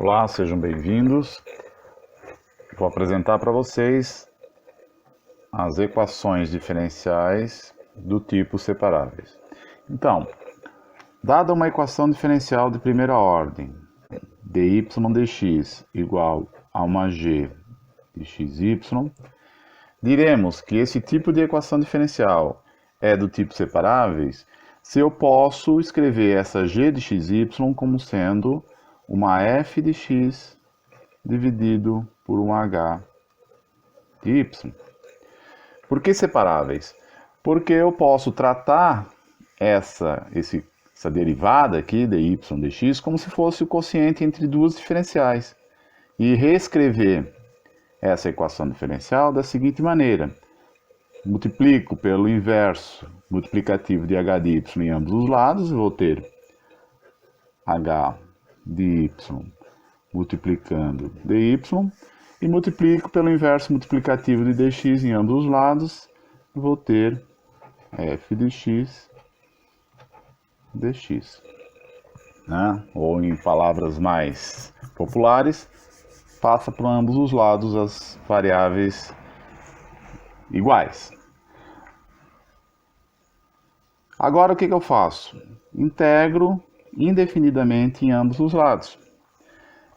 Olá, sejam bem-vindos. Vou apresentar para vocês as equações diferenciais do tipo separáveis. Então, dada uma equação diferencial de primeira ordem, dy dx igual a uma g de xy, diremos que esse tipo de equação diferencial é do tipo separáveis se eu posso escrever essa g de xy como sendo uma f de x dividido por um h de y. Por que separáveis? Porque eu posso tratar essa derivada aqui, dy dx, como se fosse o quociente entre duas diferenciais. E reescrever essa equação diferencial da seguinte maneira. Multiplico pelo inverso multiplicativo de h de y em ambos os lados, e vou ter h de y multiplicando dy, e multiplico pelo inverso multiplicativo de dx em ambos os lados, vou ter f de x dx. Né? Ou em palavras mais populares, passa por ambos os lados as variáveis iguais. Agora o que eu faço? Integro indefinidamente em ambos os lados.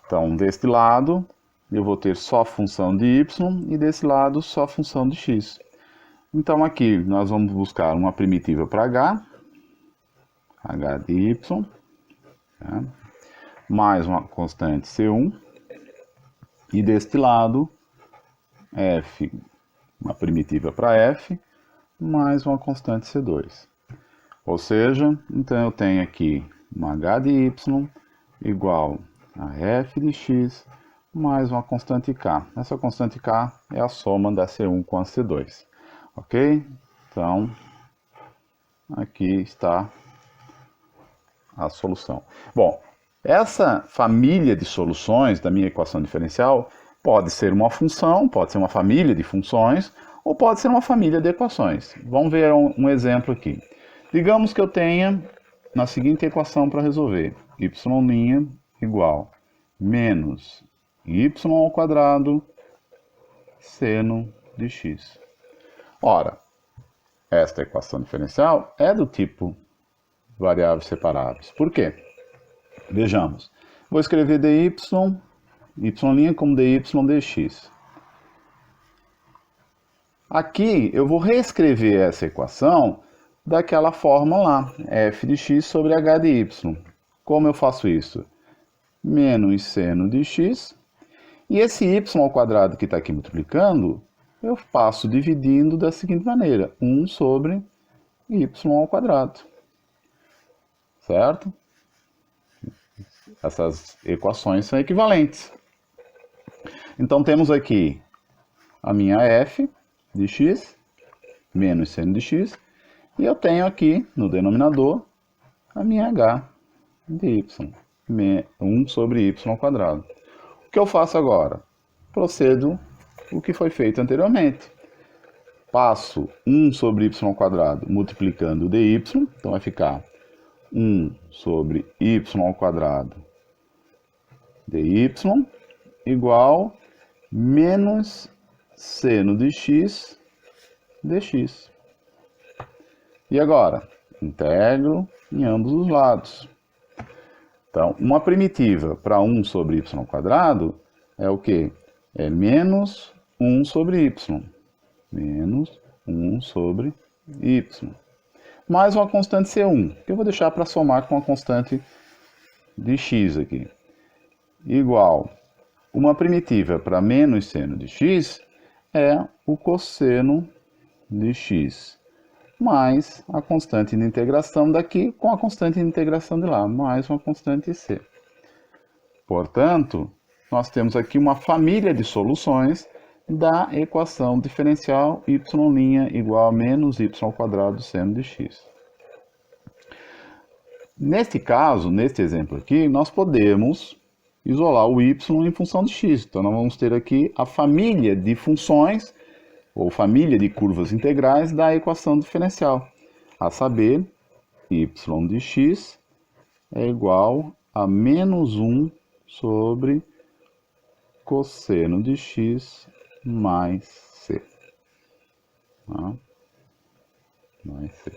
Então, deste lado, eu vou ter só função de y, e desse lado, só função de x. Então, aqui, nós vamos buscar uma primitiva para h de y, tá? Mais uma constante c1, e deste lado, f, uma primitiva para f, mais uma constante c2. Ou seja, então eu tenho aqui uma h de y igual a f de x mais uma constante k. Essa constante k é a soma da C1 com a C2. Ok? Então, aqui está a solução. Bom, essa família de soluções da minha equação diferencial pode ser uma função, pode ser uma família de funções, ou pode ser uma família de equações. Vamos ver um exemplo aqui. Digamos que eu tenha na seguinte equação para resolver. Y' igual menos y ao quadrado seno de x. Ora, esta equação diferencial é do tipo variáveis separáveis. Por quê? Vejamos. Vou escrever dy, y' como dy dx. Aqui eu vou reescrever essa equação daquela forma lá, f de x sobre h de y. Como eu faço isso? Menos seno de x, e esse y ao quadrado que está aqui multiplicando, eu passo dividindo da seguinte maneira, 1 sobre y ao quadrado. Certo? Essas equações são equivalentes. Então temos aqui a minha f de x, menos seno de x, e eu tenho aqui no denominador a minha h de y. 1 sobre y ao quadrado. O que eu faço agora? Procedo o que foi feito anteriormente. Passo 1 sobre y ao quadrado multiplicando dy, então vai ficar 1 sobre y ao quadrado dy igual menos seno de x dx. E agora? Integro em ambos os lados. Então, uma primitiva para 1 sobre y ao quadrado é o quê? É menos 1 sobre y. Menos 1 sobre y. Mais uma constante C1, que eu vou deixar para somar com a constante de x aqui. Igual, uma primitiva para menos seno de x é o cosseno de x. Mais a constante de integração daqui com a constante de integração de lá, mais uma constante c. Portanto, nós temos aqui uma família de soluções da equação diferencial y' igual a menos y ao quadrado seno de x. Neste caso, neste exemplo aqui, nós podemos isolar o y em função de x. Então, nós vamos ter aqui a família de funções ou família de curvas integrais da equação diferencial, a saber, y de x é igual a menos 1 sobre cosseno de x mais c. Tá? Mais c.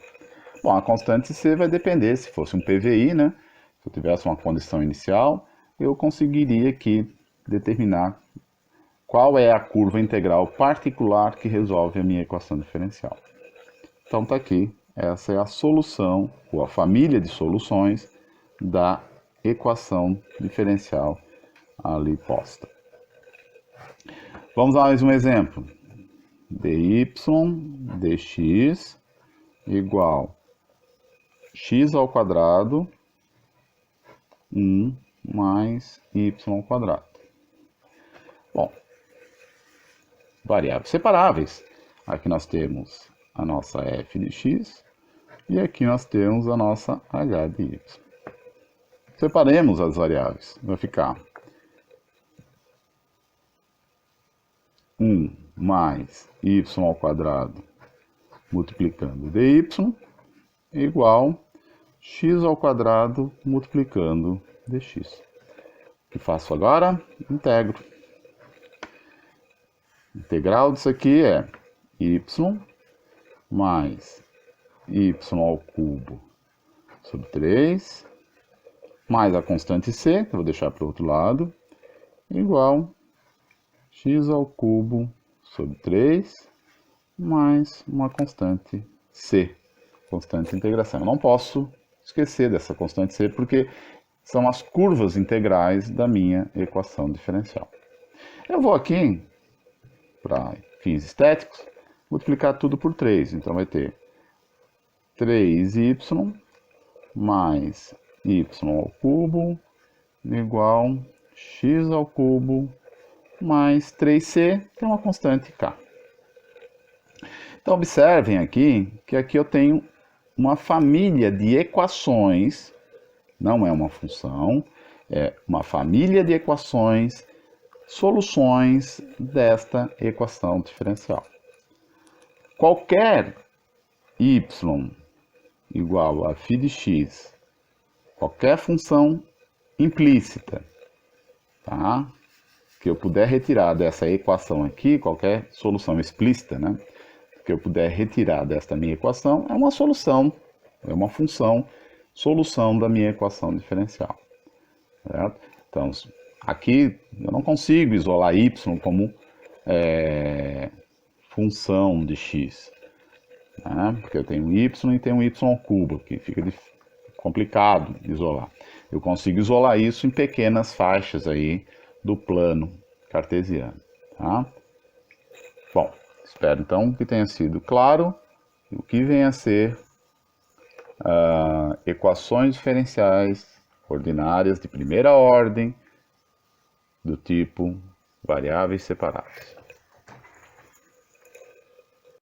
Bom, a constante c vai depender, se fosse um PVI, né? Se eu tivesse uma condição inicial, eu conseguiria aqui determinar qual é a curva integral particular que resolve a minha equação diferencial. Então está aqui, essa é a solução, ou a família de soluções da equação diferencial ali posta. Vamos a mais um exemplo. dy dx igual x ao quadrado 1 mais y ao quadrado. Bom, variáveis separáveis. Aqui nós temos a nossa f de x e aqui nós temos a nossa h de y. Separemos as variáveis. Vai ficar 1 mais y ao quadrado multiplicando dy igual x ao quadrado multiplicando dx. O que faço agora? Integro. Integral disso aqui é y mais y ao cubo sobre 3, mais a constante c, que eu vou deixar para o outro lado, igual x ao cubo sobre 3, mais uma constante c, constante de integração. Eu não posso esquecer dessa constante c, porque são as curvas integrais da minha equação diferencial. Eu vou aqui, para fins estéticos, multiplicar tudo por 3. Então vai ter 3y mais y ao cubo igual x ao cubo mais 3c, que é uma constante k. Então observem aqui que aqui eu tenho uma família de equações, não é uma função, é uma família de equações, soluções desta equação diferencial. Qualquer y igual a φ de x, qualquer função implícita, tá? Que eu puder retirar dessa equação aqui, qualquer solução explícita, né? Que eu puder retirar desta minha equação, é uma solução, é uma função, solução da minha equação diferencial. Certo? Então, aqui eu não consigo isolar y como função de x, né? Porque eu tenho y e tenho y ao cubo, que fica complicado isolar. Eu consigo isolar isso em pequenas faixas aí do plano cartesiano. Tá? Bom, espero então que tenha sido claro o que vem a ser equações diferenciais ordinárias de primeira ordem do tipo variáveis separadas.